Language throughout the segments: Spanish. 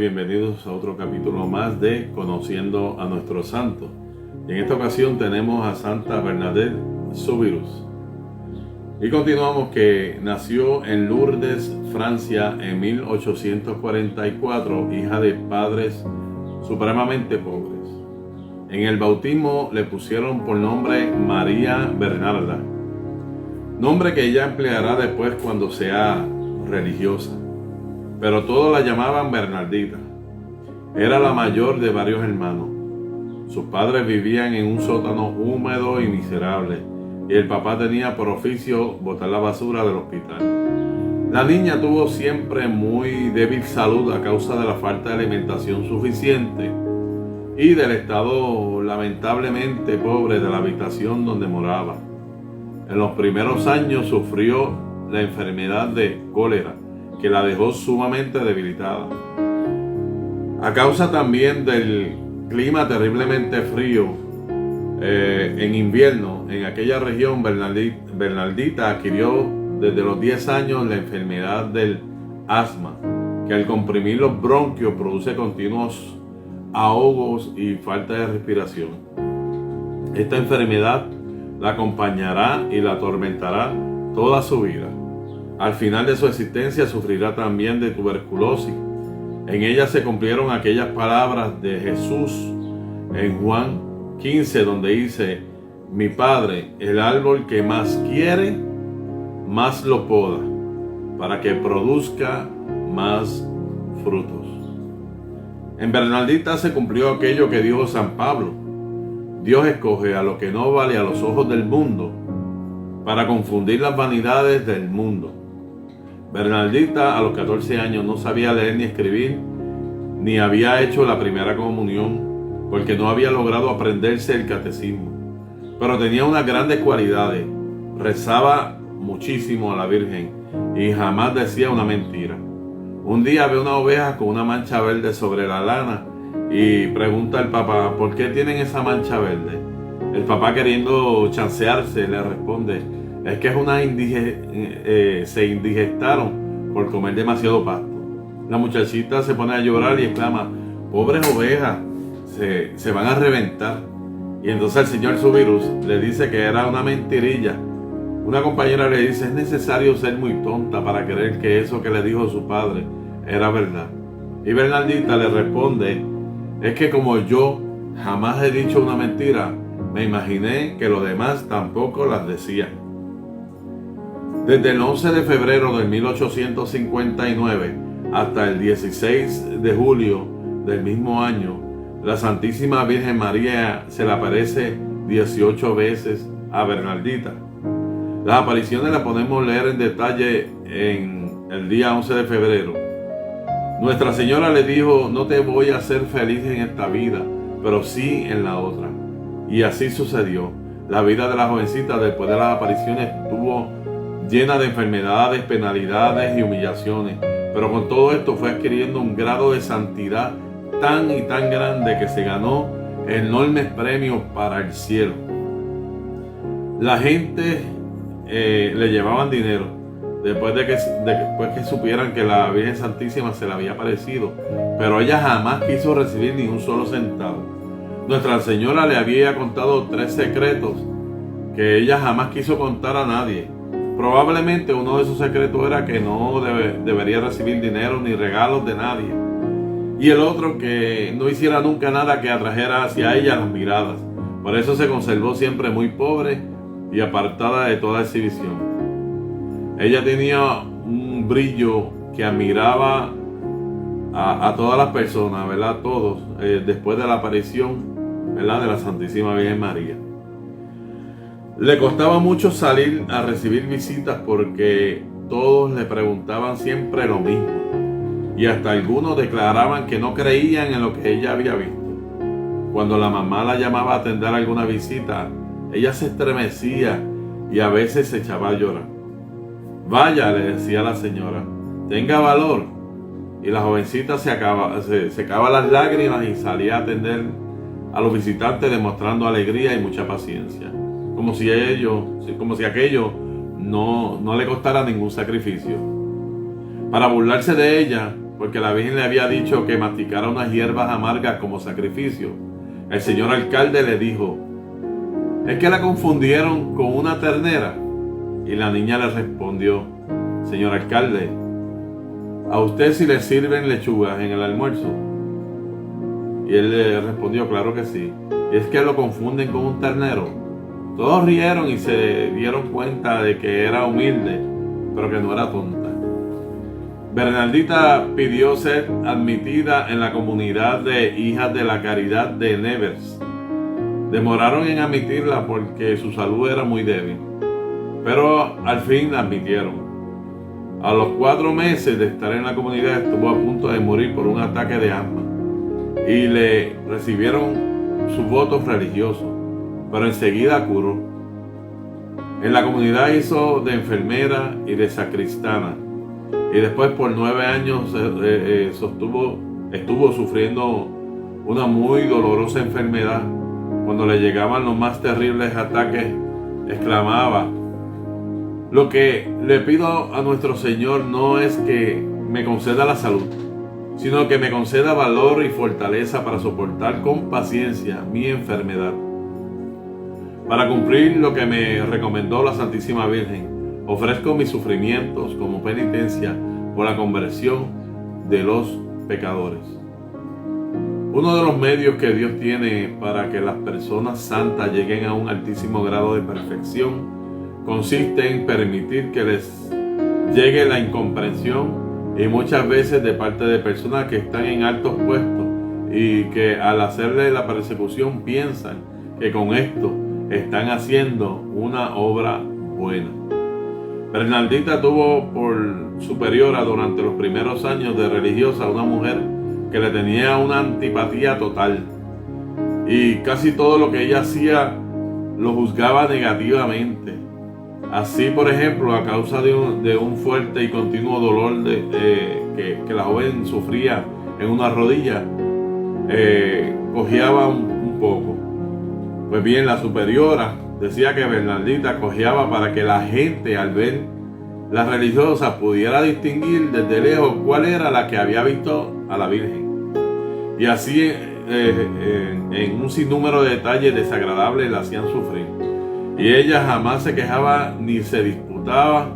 bienvenidos a otro capítulo más de Conociendo a nuestro santo. Y en esta ocasión tenemos a Santa Bernadette Soubirous. Y continuamos que nació en Lourdes, Francia, en 1844, hija de padres supremamente pobres. En el bautismo le pusieron por nombre María Bernarda, nombre que ella empleará después cuando sea religiosa, pero todos la llamaban Bernardita. Era la mayor de varios hermanos. Sus padres vivían en un sótano húmedo y miserable, y el papá tenía por oficio botar la basura del hospital. La niña tuvo siempre muy débil salud a causa de la falta de alimentación suficiente y del estado lamentablemente pobre de la habitación donde moraba. En los primeros años sufrió la enfermedad de cólera, que la dejó sumamente debilitada. A causa también del clima terriblemente frío en invierno, en aquella región, Bernardita adquirió desde los 10 años la enfermedad del asma, que al comprimir los bronquios produce continuos ahogos y falta de respiración. Esta enfermedad la acompañará y la atormentará toda su vida. Al final de su existencia sufrirá también de tuberculosis. En ella se cumplieron aquellas palabras de Jesús en Juan 15, donde dice: mi Padre, el árbol que más quiere, más lo poda, para que produzca más frutos. En Bernardita se cumplió aquello que dijo San Pablo: Dios escoge a lo que no vale a los ojos del mundo para confundir las vanidades del mundo. Bernardita a los 14 años no sabía leer ni escribir, ni había hecho la primera comunión, porque no había logrado aprenderse el catecismo. Pero tenía unas grandes cualidades. Rezaba muchísimo a la Virgen y jamás decía una mentira. Un día ve una oveja con una mancha verde sobre la lana y pregunta al papá: ¿por qué tienen esa mancha verde? El papá, queriendo chancearse, le responde: es que se indigestaron por comer demasiado pasto. La muchachita se pone a llorar y exclama: pobres ovejas, se van a reventar. Y entonces el señor Soubirous le dice que era una mentirilla. Una compañera le dice: es necesario ser muy tonta para creer que eso que le dijo su padre era verdad. Y Bernardita le responde: es que como yo jamás he dicho una mentira, me imaginé que los demás tampoco las decían. Desde el 11 de febrero de 1859 hasta el 16 de julio del mismo año, la Santísima Virgen María se le aparece 18 veces a Bernardita. Las apariciones las podemos leer en detalle en el día 11 de febrero. Nuestra Señora le dijo: no te voy a hacer feliz en esta vida, pero sí en la otra. Y así sucedió. La vida de la jovencita después de las apariciones estuvo llena de enfermedades, penalidades y humillaciones, pero con todo esto fue adquiriendo un grado de santidad tan y tan grande que se ganó enormes premios para el cielo. La gente le llevaban dinero después de que supieran que la Virgen Santísima se le había aparecido, pero ella jamás quiso recibir ni un solo centavo. Nuestra Señora le había contado 3 secretos que ella jamás quiso contar a nadie. Probablemente uno de esos secretos era que no debería recibir dinero ni regalos de nadie. Y el otro, que no hiciera nunca nada que atrajera hacia ella las miradas. Por eso se conservó siempre muy pobre y apartada de toda exhibición. Ella tenía un brillo que admiraba a todas las personas, ¿verdad? Todos, después de la aparición, ¿verdad?, de la Santísima Virgen María. Le costaba mucho salir a recibir visitas porque todos le preguntaban siempre lo mismo, y hasta algunos declaraban que no creían en lo que ella había visto. Cuando la mamá la llamaba a atender alguna visita, ella se estremecía y a veces se echaba a llorar. Vaya, le decía la señora, tenga valor. Y la jovencita se secaba las lágrimas y salía a atender a los visitantes demostrando alegría y mucha paciencia, como si aquello no le costara ningún sacrificio. Para burlarse de ella, porque la Virgen le había dicho que masticara unas hierbas amargas como sacrificio, el señor alcalde le dijo: ¿es que la confundieron con una ternera? Y la niña le respondió: señor alcalde, ¿a usted si le sirven lechugas en el almuerzo? Y él le respondió: claro que sí. ¿Y es que lo confunden con un ternero? Todos rieron y se dieron cuenta de que era humilde, pero que no era tonta. Bernardita pidió ser admitida en la comunidad de Hijas de la Caridad de Nevers. Demoraron en admitirla porque su salud era muy débil, pero al fin la admitieron. A los 4 meses de estar en la comunidad estuvo a punto de morir por un ataque de asma y le recibieron sus votos religiosos, pero enseguida curó. En la comunidad hizo de enfermera y de sacristana, y después por 9 años estuvo sufriendo una muy dolorosa enfermedad. Cuando le llegaban los más terribles ataques, exclamaba: lo que le pido a nuestro Señor no es que me conceda la salud, sino que me conceda valor y fortaleza para soportar con paciencia mi enfermedad. Para cumplir lo que me recomendó la Santísima Virgen, ofrezco mis sufrimientos como penitencia por la conversión de los pecadores. Uno de los medios que Dios tiene para que las personas santas lleguen a un altísimo grado de perfección consiste en permitir que les llegue la incomprensión, y muchas veces de parte de personas que están en altos puestos y que al hacerle la persecución piensan que con esto están haciendo una obra buena. Bernardita tuvo por superiora durante los primeros años de religiosa una mujer que le tenía una antipatía total, y casi todo lo que ella hacía lo juzgaba negativamente. Así, por ejemplo, a causa de un fuerte y continuo dolor que la joven sufría en una rodilla, cojeaba un poco. Pues bien, la superiora decía que Bernardita cojeaba para que la gente, al ver la religiosa, pudiera distinguir desde lejos cuál era la que había visto a la Virgen. Y así, en un sinnúmero de detalles desagradables la hacían sufrir. Y ella jamás se quejaba ni se disgustaba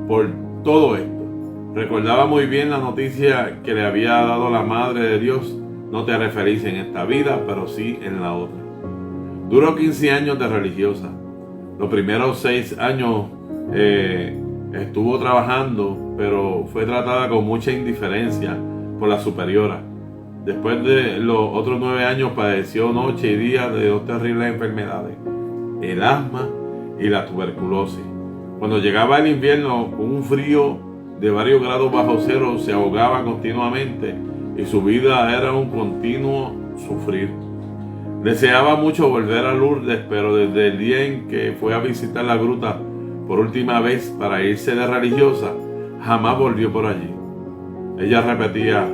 por todo esto. Recordaba muy bien la noticia que le había dado la Madre de Dios: no te haré feliz en esta vida, pero sí en la otra. Duró 15 años de religiosa. Los primeros 6 años estuvo trabajando, pero fue tratada con mucha indiferencia por la superiora. Después de los otros 9 años padeció noche y día de 2 terribles enfermedades: el asma y la tuberculosis. Cuando llegaba el invierno, con un frío de varios grados bajo cero, se ahogaba continuamente y su vida era un continuo sufrir. Deseaba mucho volver a Lourdes, pero desde el día en que fue a visitar la gruta por última vez para irse de religiosa, jamás volvió por allí. Ella repetía: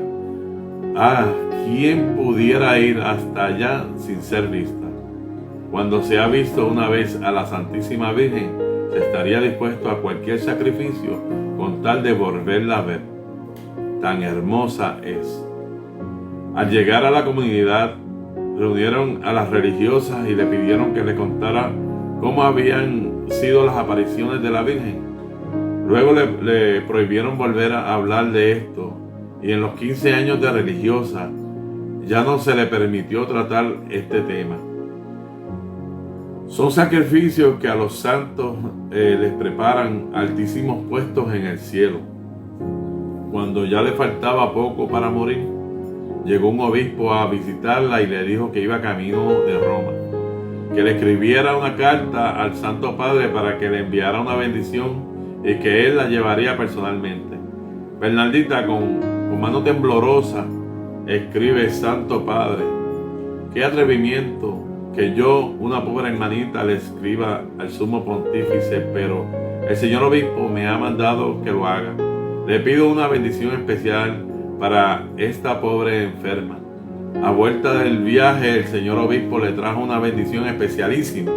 ¿quién pudiera ir hasta allá sin ser vista? Cuando se ha visto una vez a la Santísima Virgen, se estaría dispuesto a cualquier sacrificio con tal de volverla a ver. Tan hermosa es. Al llegar a la comunidad, reunieron a las religiosas y le pidieron que le contara cómo habían sido las apariciones de la Virgen. Luego le prohibieron volver a hablar de esto, y en los 15 años de religiosa ya no se le permitió tratar este tema. Son sacrificios que a los santos les preparan altísimos puestos en el cielo. Cuando ya le faltaba poco para morir, llegó un obispo a visitarla y le dijo que iba camino de Roma, que le escribiera una carta al Santo Padre para que le enviara una bendición y que él la llevaría personalmente. Bernardita, con mano temblorosa, escribe: Santo Padre, qué atrevimiento que yo, una pobre hermanita, le escriba al sumo pontífice, pero el señor obispo me ha mandado que lo haga. Le pido una bendición especial para esta pobre enferma. A vuelta del viaje, el señor obispo le trajo una bendición especialísima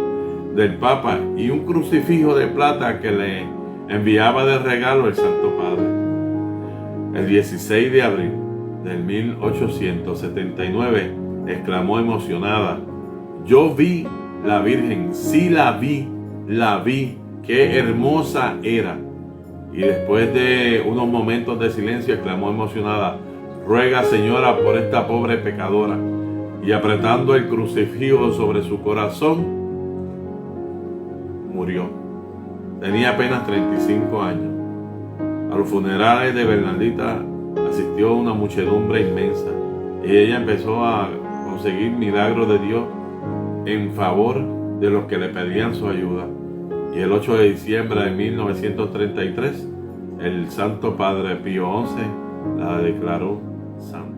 del Papa y un crucifijo de plata que le enviaba de regalo el Santo Padre. El 16 de abril del 1879 exclamó emocionada: yo vi la Virgen, sí la vi, qué hermosa era. Y después de unos momentos de silencio exclamó emocionada: ruega, Señora, por esta pobre pecadora. Y apretando el crucifijo sobre su corazón, murió. Tenía apenas 35 años. A los funerales de Bernardita asistió una muchedumbre inmensa y ella empezó a conseguir milagros de Dios en favor de los que le pedían su ayuda. Y el 8 de diciembre de 1933, el Santo Padre Pío XI la declaró santa.